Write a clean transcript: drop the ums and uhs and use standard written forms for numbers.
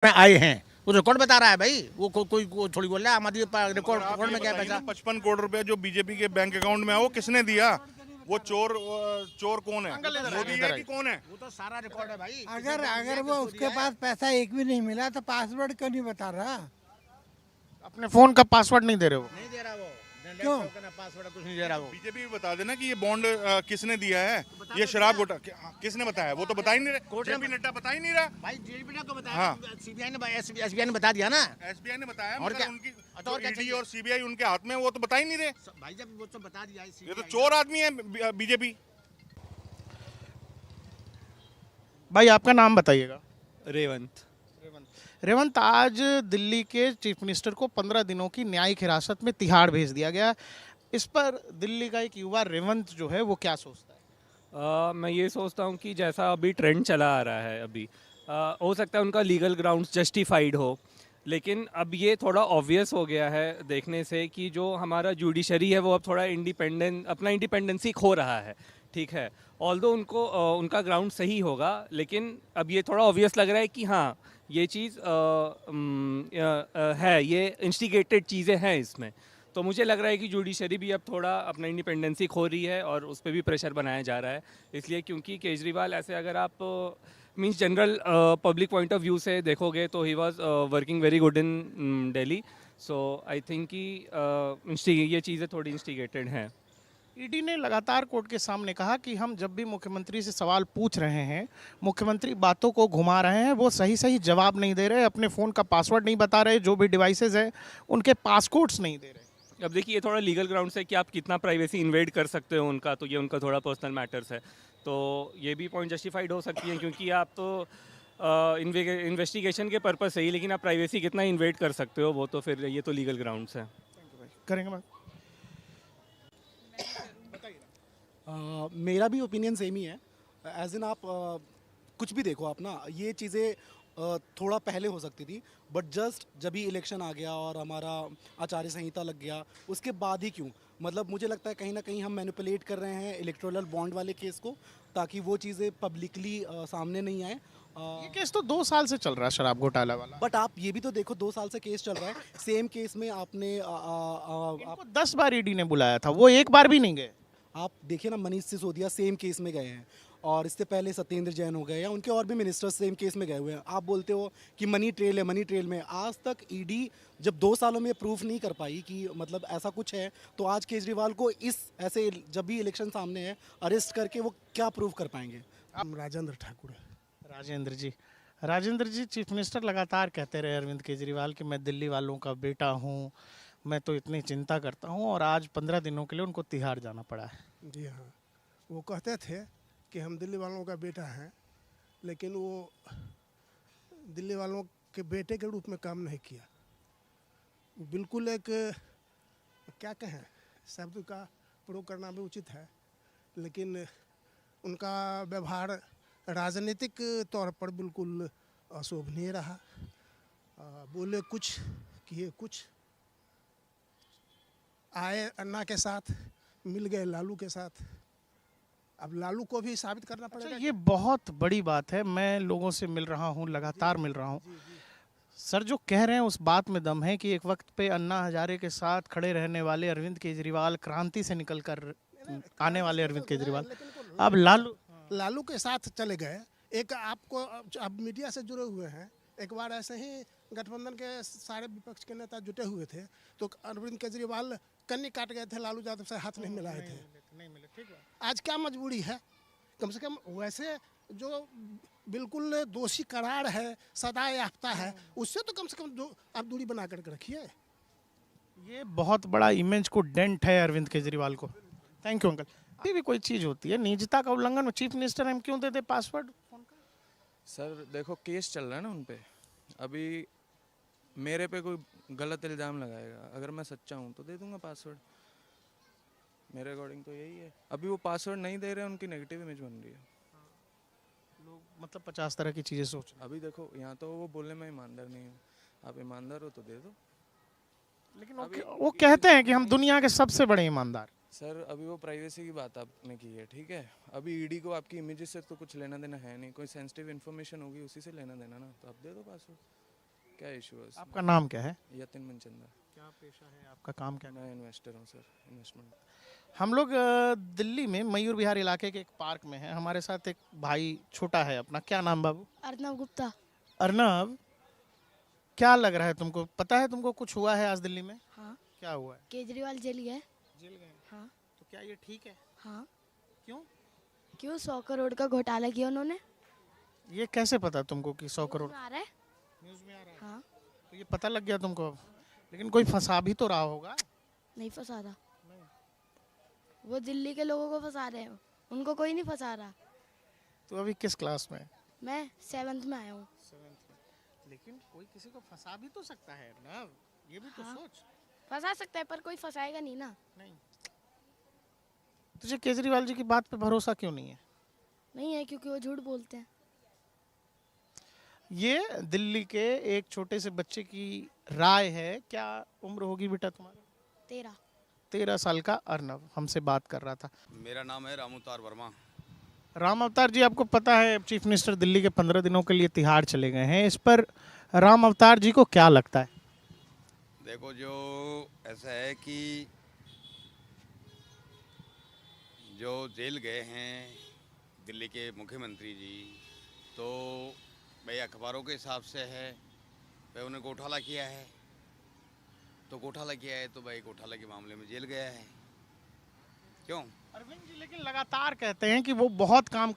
में आए हैं। वो रिकॉर्ड बता रहा है भाई, वो कोई थोड़ी बोल रहा है। आम आदमी रिकॉर्ड रिकॉर्ड में क्या है पैसा? 55 करोड़ रुपए जो बीजेपी के बैंक अकाउंट में है वो किसने दिया? वो चोर चोर कौन है? मोदी है कि कौन है? वो तो सारा रिकॉर्ड है भाई। अगर अगर वो उसके पास पैसा एक भी नहीं मिला तो पासवर्ड क्यों नहीं बता रहा? अपने फोन का पासवर्ड नहीं दे रहे हो? नहीं दे रहा वो। क्यों? पासवर्ड कुछ नहीं दे रहा वो। बीजेपी भी बता देना कि ये बॉन्ड किसने दिया है, ये शराब घोटाला किसने बताया? वो तो बता ही नहीं रहे। जेपी नड्डा बता ही नहीं रहा। भाई जेपी ने को बताया। हाँ। सीबीआई ने एसबीआई ने बता दिया ना। एसबीआई ने बताया, और क्या? उनकी तो और क्या ईडी चाहिए? और सीबीआई उनके हाथ में, वो तो बता ही नहीं रहे। भाई जब वो सब बता दिया ये तो चोर आदमी है बीजेपी। भाई आपका नाम बताइएगा। रेवंत। रेवंत, आज दिल्ली के चीफ मिनिस्टर को 15 दिनों की न्यायिक हिरासत में तिहाड़ भेज दिया गया। इस पर दिल्ली का एक युवा रेवंत जो है वो क्या सोचता है? मैं ये सोचता हूँ कि जैसा अभी ट्रेंड चला आ रहा है अभी, हो सकता है उनका लीगल ग्राउंड्स जस्टिफाइड हो, लेकिन अब ये थोड़ा ऑब्वियस हो गया है देखने से कि जो हमारा जुडिशरी है वो अब थोड़ा अपना इंडिपेंडेंसी खो रहा है। ठीक है, ऑल्दो उनको उनका ग्राउंड सही होगा, लेकिन अब ये थोड़ा ऑब्वियस लग रहा है कि हाँ ये चीज़ है, ये इंस्टिगेटेड चीज़ें हैं इसमें। तो मुझे लग रहा है कि जुडिशरी भी अब थोड़ा अपना इंडिपेंडेंसी खो रही है और उस पर भी प्रेशर बनाया जा रहा है, इसलिए क्योंकि केजरीवाल ऐसे अगर आप means general public point of view से देखोगे तो he was working very good in Delhi. So I think कि ये चीज़ें थोड़ी इंस्टिगेटेड हैं। ईडी ने लगातार कोर्ट के सामने कहा कि हम जब भी मुख्यमंत्री से सवाल पूछ रहे हैं, मुख्यमंत्री बातों को घुमा रहे हैं, वो सही सही जवाब नहीं दे रहे, अपने फ़ोन का पासवर्ड नहीं बता रहे, जो भी डिवाइसेज हैं उनके पासकोड्स नहीं दे रहे। अब देखिए ये थोड़ा लीगल ग्राउंड है कि आप कितना प्राइवेसी इन्वेड कर सकते हो उनका, तो ये उनका थोड़ा पर्सनल मैटर्स है, तो ये भी पॉइंट जस्टिफाइड हो सकती है क्योंकि आप तो इन्वेस्टिगेशन के पर्पस से ही, लेकिन आप प्राइवेसी कितना इन्वेड कर सकते हो वो तो फिर ये तो लीगल ग्राउंड्स है। करेंगे बात। मेरा भी ओपिनियन सेम ही है। एज इन आप कुछ भी देखो आप ना, ये चीज़ें थोड़ा पहले हो सकती थी, बट जस्ट जब ही इलेक्शन आ गया और हमारा आचार्य संहिता लग गया उसके बाद ही क्यों, मतलब मुझे लगता है कहीं ना कहीं हम मैनिपुलेट कर रहे हैं इलेक्टोरल बॉन्ड वाले केस को, ताकि वो चीज़ें पब्लिकली सामने नहीं आए। ये केस तो 2 साल से चल रहा है, शराब घोटाला वाला। बट आप ये भी तो देखो 2 साल से केस चल रहा है, सेम केस में आपने इनको 10 बार ईडी ने बुलाया था, वो एक बार भी नहीं गए। आप देखिए ना, मनीष सिसोदिया सेम केस में गए हैं, और इससे पहले सत्येंद्र जैन हो गए, या उनके और भी मिनिस्टर्स सेम केस में गए हुए हैं। आप बोलते हो कि मनी ट्रेल है, मनी ट्रेल में आज तक ईडी जब 2 सालों में प्रूफ नहीं कर पाई कि मतलब ऐसा कुछ है, तो आज केजरीवाल को इस ऐसे जब भी इलेक्शन सामने है अरेस्ट करके वो क्या प्रूफ कर पाएंगे? राजेंद्र ठाकुर। राजेंद्र जी, चीफ मिनिस्टर लगातार कहते रहे अरविंद केजरीवाल कि मैं दिल्ली वालों का बेटा हूँ, मैं तो इतनी चिंता करता हूँ, और आज 15 दिनों के लिए उनको तिहाड़ जाना पड़ा है। जी हाँ, वो कहते थे कि हम दिल्ली वालों का बेटा हैं, लेकिन वो दिल्ली वालों के बेटे के रूप में काम नहीं किया। बिल्कुल एक क्या कहें, शब्द का प्रयोग करना भी उचित है, लेकिन उनका व्यवहार राजनीतिक तौर पर बिल्कुल अशोभनीय रहा। बोले कुछ, किए कुछ, आए अन्ना के साथ, मिल गए लालू के साथ। अब लालू को भी साबित करना पड़ेगा। ये बहुत बड़ी बात है, मैं लोगों से मिल रहा हूँ, लगातार मिल रहा हूँ। सर जो कह रहे हैं उस बात में दम है कि एक वक्त पे अन्ना हजारे के साथ खड़े रहने वाले अरविंद केजरीवाल, क्रांति से निकल कर आने वाले अरविंद केजरीवाल, अब लालू के साथ चले गए। एक आपको अब मीडिया से जुड़े हुए हैं, एक बार ऐसे ही गठबंधन के सारे विपक्ष के नेता जुटे हुए थे, तो अरविंद केजरीवाल कन्नी काट गए थे, लालू यादव से हाथ नहीं मिलाए थे। आज क्या मजबूरी है? कम से कम वैसे जो बिल्कुल दोषी करार है, सदा याफ्ता है, उससे तो कम से कम आप दूरी बना करके रखिए। ये बहुत बड़ा इमेज को डेंट है अरविंद केजरीवाल को। Thank you uncle. अभी भी कोई चीज़ होती है निजता का उल्लंघन में, चीफ मिनिस्टर हम क्यों देते पासवर्ड फोन का? सर देखो केस चल रहा है ना उन पे, अभी मेरे पे कोई गलत इल्ज़ाम लगाएगा, अगर मैं सच्चा हूँ तो दे दूंगा पासवर्ड, मेरे अकॉर्डिंग तो यही है। अभी वो पासवर्ड नहीं दे रहे हैं, उनकी नेगेटिव इमेज बन रही है। लोग मतलब 50 तरह की चीज़ें सोच। अभी देखो यहाँ तो वो बोलने में ईमानदार नहीं हो, आप ईमानदार हो तो दे दो। लेकिन वो कहते हैं कि हम दुनिया के सबसे बड़े ईमानदार। सर अभी वो प्राइवेसी की बात आपने की है, ठीक है, अभी ईडी को आपकी इमेजेस से तो कुछ लेना देना है नहीं, कोई सेंसिटिव इन्फॉर्मेशन होगी उसी से लेना देना ना, तो आप दे दो पासवर्ड। क्या इशू है उसमें? आपका नाम क्या है? यतिन मनचंदा। क्या पेशा है आपका, काम क्या? मैं इन्वेस्टर हूँ सर, इन्वेस्टमेंट। हम लोग दिल्ली में मयूर विहार इलाके के एक पार्क में हैं। हमारे साथ एक भाई छोटा है अपना। क्या नाम बाबू? अर्नब गुप्ता। अर्नब, क्या लग रहा है तुमको? पता है तुमको कुछ हुआ है आज दिल्ली में? हाँ, क्या हुआ है? केजरीवाल जेल गए। जेल गए? हाँ। तो क्या ये ठीक है? हाँ। क्यों? क्यों? 100 करोड़ का घोटाला किया उन्होंने। ये कैसे पता तुमको कि 100 करोड़? में आ रहा है। न्यूज़ में आ रहा है। हाँ। तो ये पता लग गया तुमको अब? लेकिन कोई फंसा भी तो रहा होगा। नहीं फंसा रहा, वो दिल्ली के लोगों को फंसा रहे हैं, उनको कोई नहीं फंसा रहा। तो अभी किस क्लास में? मैं 7th में आया हूँ। लेकिन कोई किसी को फंसा भी तो सकता है ना, ये भी तो हाँ। सोच। फंसा सकता है पर कोई फंसाएगा नहीं ना। नहीं, तुझे केजरीवाल जी की बात पे भरोसा क्यों नहीं है? नहीं है क्योंकि वो झूठ बोलते हैं। ये दिल्ली के एक छोटे से बच्चे की राय है। क्या उम्र होगी बेटा तुम्हारी? 13 साल का अर्नब हमसे बात कर रहा था। मेरा नाम है राम अवतार वर्मा। राम अवतार जी, आपको पता है चीफ मिनिस्टर दिल्ली के 15 दिनों के लिए तिहाड़ चले गए हैं। इस पर राम अवतार जी को क्या लगता है? देखो, जो ऐसा है कि जो जेल गए हैं दिल्ली के मुख्यमंत्री जी, तो भाई अखबारों के हिसाब से है, भाई उन्हें घोटाला किया है, तो घोटाला किया है तो भाई घोटाला के मामले में जेल गया है। क्यों? अरविंद जी लेकिन लगातार कहते हैं कि वो बहुत काम